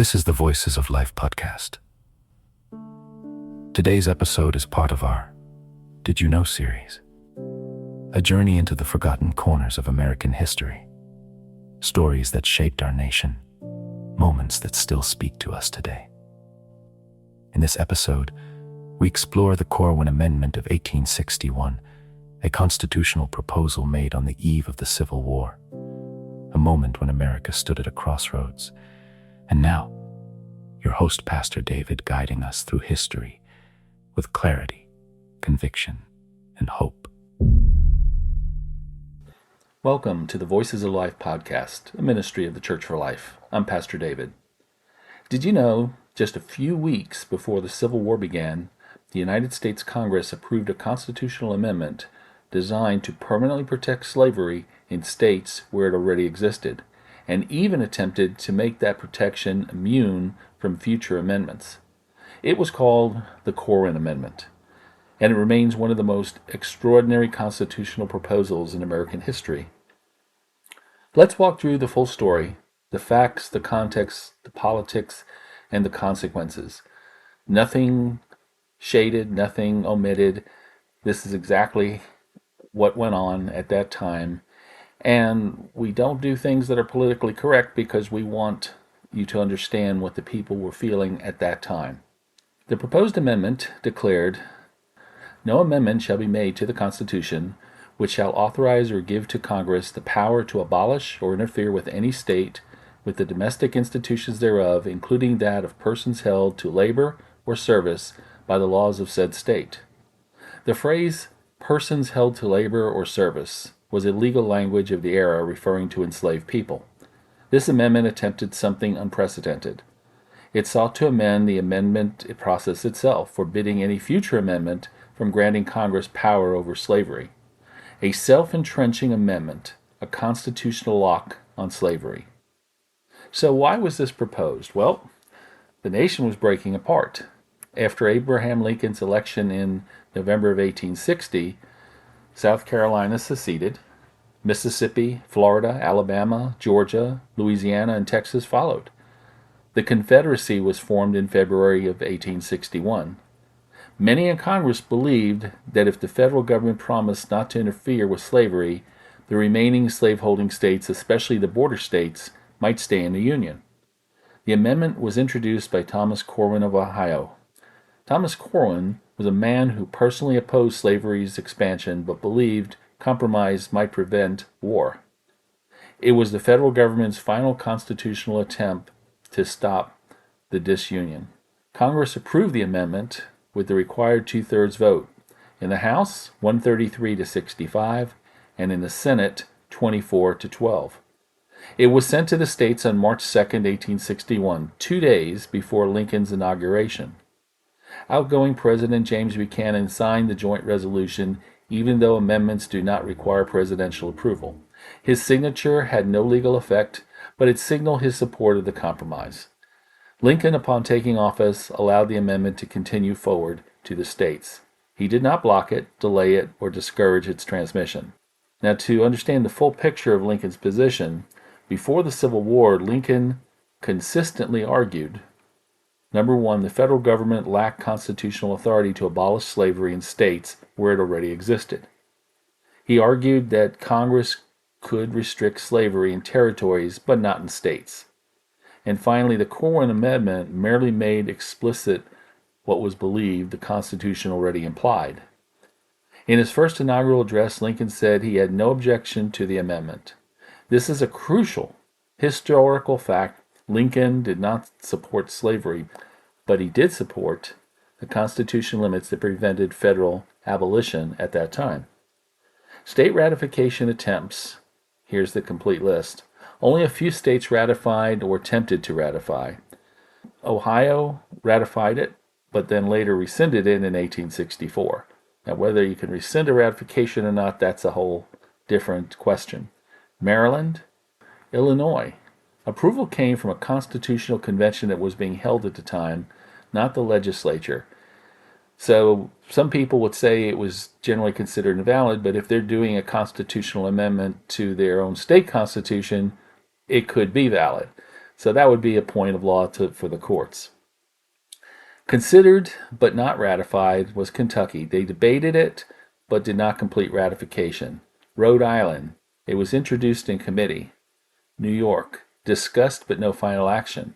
This is the Voices of Life podcast. Today's episode is part of our Did You Know series, a journey into the forgotten corners of American history, stories that shaped our nation, moments that still speak to us today. In this episode, we explore the Corwin Amendment of 1861, a constitutional proposal made on the eve of the Civil War, a moment when America stood at a crossroads. And now, your host, Pastor David, guiding us through history with clarity, conviction, and hope. Welcome to the Voices of Life podcast, a ministry of the Church for Life. I'm Pastor David. Did you know, just a few weeks before the Civil War began, the United States Congress approved a constitutional amendment designed to permanently protect slavery in states where it already existed, and even attempted to make that protection immune from future amendments. It was called the Corwin Amendment, and it remains one of the most extraordinary constitutional proposals in American history. Let's walk through the full story, the facts, the context, the politics, and the consequences. Nothing shaded, nothing omitted. This is exactly what went on at that time. And we don't do things that are politically correct because we want you to understand what the people were feeling at that time. The proposed amendment declared, "No amendment shall be made to the Constitution which shall authorize or give to Congress the power to abolish or interfere with any state, with the domestic institutions thereof, including that of persons held to labor or service by the laws of said state." The phrase, persons held to labor or service, was a legal language of the era referring to enslaved people. This amendment attempted something unprecedented. It sought to amend the amendment process itself, forbidding any future amendment from granting Congress power over slavery. A self-entrenching amendment, a constitutional lock on slavery. So why was this proposed? Well, the nation was breaking apart. After Abraham Lincoln's election in November of 1860, South Carolina seceded. Mississippi, Florida, Alabama, Georgia, Louisiana, and Texas followed. The Confederacy was formed in February of 1861. Many in Congress believed that if the federal government promised not to interfere with slavery, the remaining slaveholding states, especially the border states, might stay in the Union. The amendment was introduced by Thomas Corwin of Ohio. Thomas Corwin was a man who personally opposed slavery's expansion but believed compromise might prevent war. It was the federal government's final constitutional attempt to stop the disunion. Congress approved the amendment with the required two-thirds vote. In the House, 133 to 65, and in the Senate, 24 to 12. It was sent to the states on March 2, 1861, 2 days before Lincoln's inauguration. Outgoing President James Buchanan signed the joint resolution, even though amendments do not require presidential approval. His signature had no legal effect, but it signaled his support of the compromise. Lincoln, upon taking office, allowed the amendment to continue forward to the states. He did not block it, delay it, or discourage its transmission. Now, to understand the full picture of Lincoln's position, before the Civil War, Lincoln consistently argued, number one, the federal government lacked constitutional authority to abolish slavery in states where it already existed. He argued that Congress could restrict slavery in territories, but not in states. And finally, the Corwin Amendment merely made explicit what was believed the Constitution already implied. In his first inaugural address, Lincoln said he had no objection to the amendment. This is a crucial historical fact. Lincoln did not support slavery, but he did support the constitutional limits that prevented federal abolition at that time. State ratification attempts, here's the complete list. Only a few states ratified or attempted to ratify. Ohio ratified it, but then later rescinded it in 1864. Now, whether you can rescind a ratification or not, that's a whole different question. Maryland, Illinois. Approval came from a constitutional convention that was being held at the time, not the legislature. So some people would say it was generally considered invalid, but if they're doing a constitutional amendment to their own state constitution, it could be valid. So that would be a point of law for the courts. Considered but not ratified was Kentucky. They debated it but did not complete ratification. Rhode Island, it was introduced in committee. New York, discussed but no final action.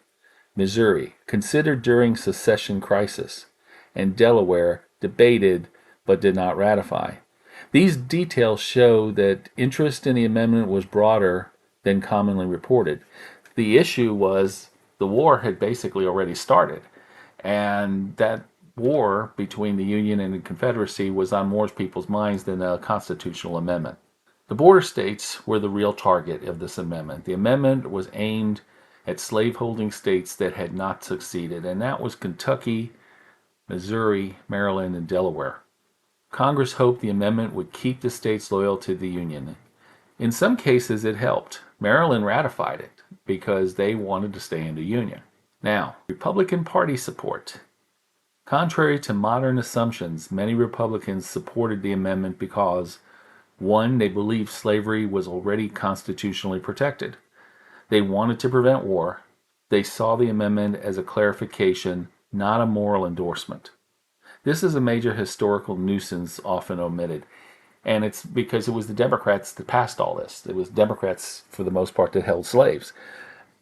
Missouri, considered during secession crisis. And Delaware, debated but did not ratify. These details show that interest in the amendment was broader than commonly reported. The issue was the war had basically already started, and that war between the Union and the Confederacy was on more people's minds than a constitutional amendment. The border states were the real target of this amendment. The amendment was aimed at slaveholding states that had not succeeded, and that was Kentucky, Missouri, Maryland, and Delaware. Congress hoped the amendment would keep the states loyal to the Union. In some cases, it helped. Maryland ratified it because they wanted to stay in the Union. Now, Republican Party support. Contrary to modern assumptions, many Republicans supported the amendment because, one, they believed slavery was already constitutionally protected. They wanted to prevent war. They saw the amendment as a clarification, not a moral endorsement. This is a major historical nuisance often omitted, and it's because it was the Democrats that passed all this. It was Democrats, for the most part, that held slaves.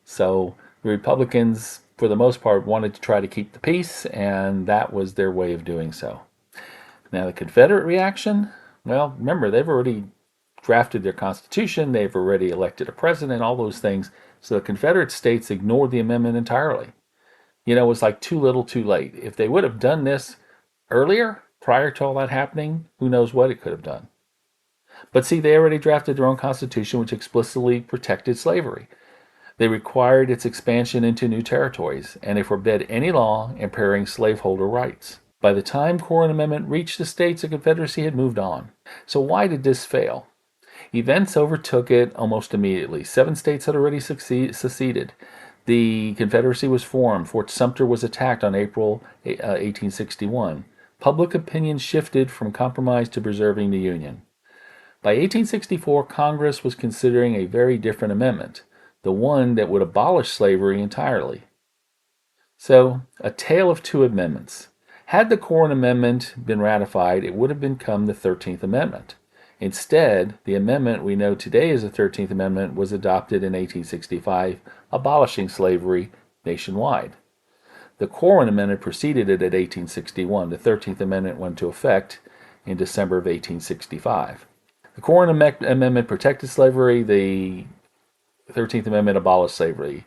So the Republicans, for the most part, wanted to try to keep the peace, and that was their way of doing so. Now, the Confederate reaction, well, remember, they've already drafted their Constitution, they've already elected a president, all those things. So the Confederate states ignored the amendment entirely. It was like too little, too late. If they would have done this earlier, prior to all that happening, who knows what it could have done. But see, they already drafted their own constitution, which explicitly protected slavery. They required its expansion into new territories, and they forbade any law impairing slaveholder rights. By the time Corwin Amendment reached the states, the Confederacy had moved on. So why did this fail? Events overtook it almost immediately. 7 states had already seceded. The Confederacy was formed. Fort Sumter was attacked on April 1861. Public opinion shifted from compromise to preserving the Union. By 1864, Congress was considering a very different amendment, the one that would abolish slavery entirely. So, a tale of two amendments. Had the Corwin Amendment been ratified, it would have become the 13th Amendment. Instead, the amendment we know today as the 13th Amendment was adopted in 1865, abolishing slavery nationwide. The Corwin Amendment preceded it at 1861. The 13th Amendment went into effect in December of 1865. The Corwin Amendment protected slavery. The 13th Amendment abolished slavery.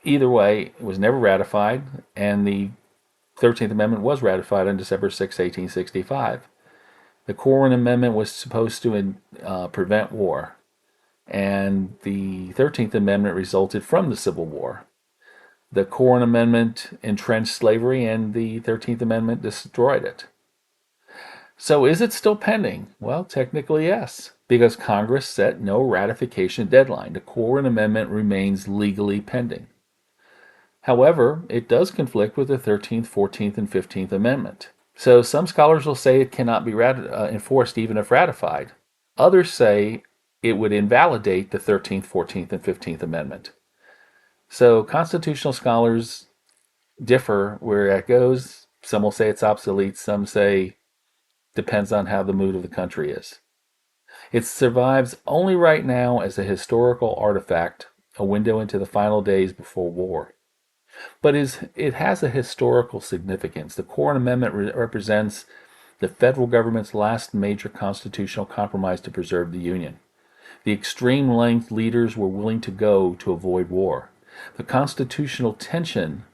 Either way, it was never ratified, and the 13th Amendment was ratified on December 6, 1865. The Corwin Amendment was supposed to prevent war, and the 13th Amendment resulted from the Civil War. The Corwin Amendment entrenched slavery, and the 13th Amendment destroyed it. So is it still pending? Well, technically yes, because Congress set no ratification deadline. The Corwin Amendment remains legally pending. However, it does conflict with the 13th, 14th, and 15th Amendment. So some scholars will say it cannot be enforced even if ratified. Others say it would invalidate the 13th, 14th, and 15th Amendment. So constitutional scholars differ where that goes. Some will say it's obsolete. Some say depends on how the mood of the country is. It survives only right now as a historical artifact, a window into the final days before war. But it has a historical significance. The Corwin Amendment represents the federal government's last major constitutional compromise to preserve the Union. The extreme length leaders were willing to go to avoid war. The constitutional tension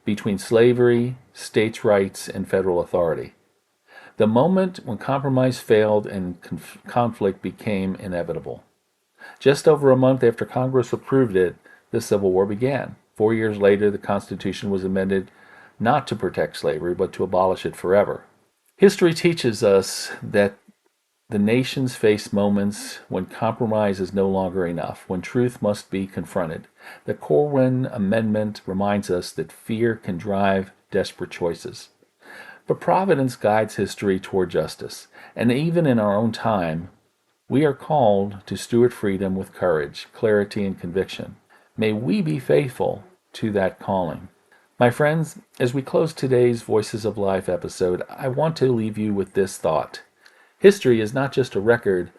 between slavery, states' rights, and federal authority. The moment when compromise failed and conflict became inevitable. Just over a month after Congress approved it, the Civil War began. 4 years later, the Constitution was amended not to protect slavery, but to abolish it forever. History teaches us that the nations face moments when compromise is no longer enough, when truth must be confronted. The Corwin Amendment reminds us that fear can drive desperate choices. But providence guides history toward justice, and even in our own time, we are called to steward freedom with courage, clarity, and conviction. May we be faithful to that calling. My friends, as we close today's Voices of Life episode, I want to leave you with this thought. History is not just a record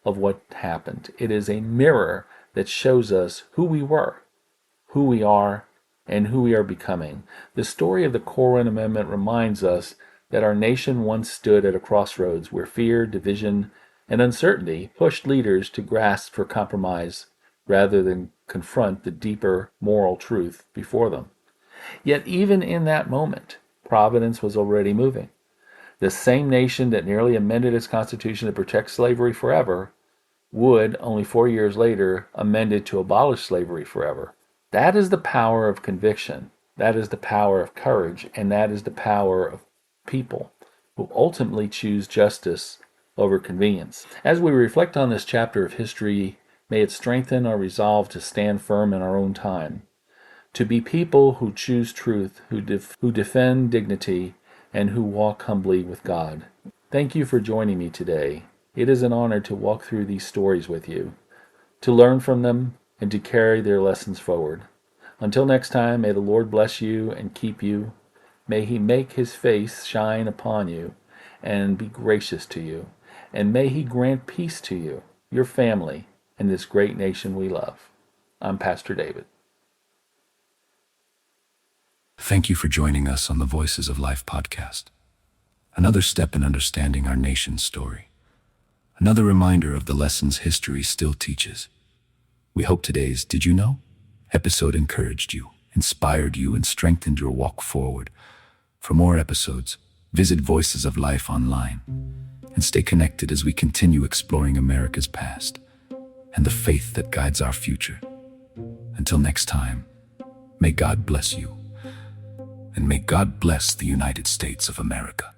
of what happened. It is a mirror that shows us who we were, who we are, and who we are becoming. The story of the Corwin Amendment reminds us that our nation once stood at a crossroads where fear, division, and uncertainty pushed leaders to grasp for compromise rather than confront the deeper moral truth before them. Yet even in that moment, providence was already moving. The same nation that nearly amended its constitution to protect slavery forever would, only 4 years later, amend it to abolish slavery forever. That is the power of conviction. That is the power of courage. And that is the power of people who ultimately choose justice over convenience. As we reflect on this chapter of history, may it strengthen our resolve to stand firm in our own time, to be people who choose truth, who defend dignity, and who walk humbly with God. Thank you for joining me today. It is an honor to walk through these stories with you, to learn from them, and to carry their lessons forward. Until next time, may the Lord bless you and keep you. May He make His face shine upon you and be gracious to you. And may He grant peace to you, your family, and this great nation we love. I'm Pastor David. Thank you for joining us on the Voices of Life podcast. Another step in understanding our nation's story. Another reminder of the lessons history still teaches. We hope today's Did You Know? Episode encouraged you, inspired you, and strengthened your walk forward. For more episodes, visit Voices of Life online and stay connected as we continue exploring America's past and the faith that guides our future. Until next time, may God bless you, and may God bless the United States of America.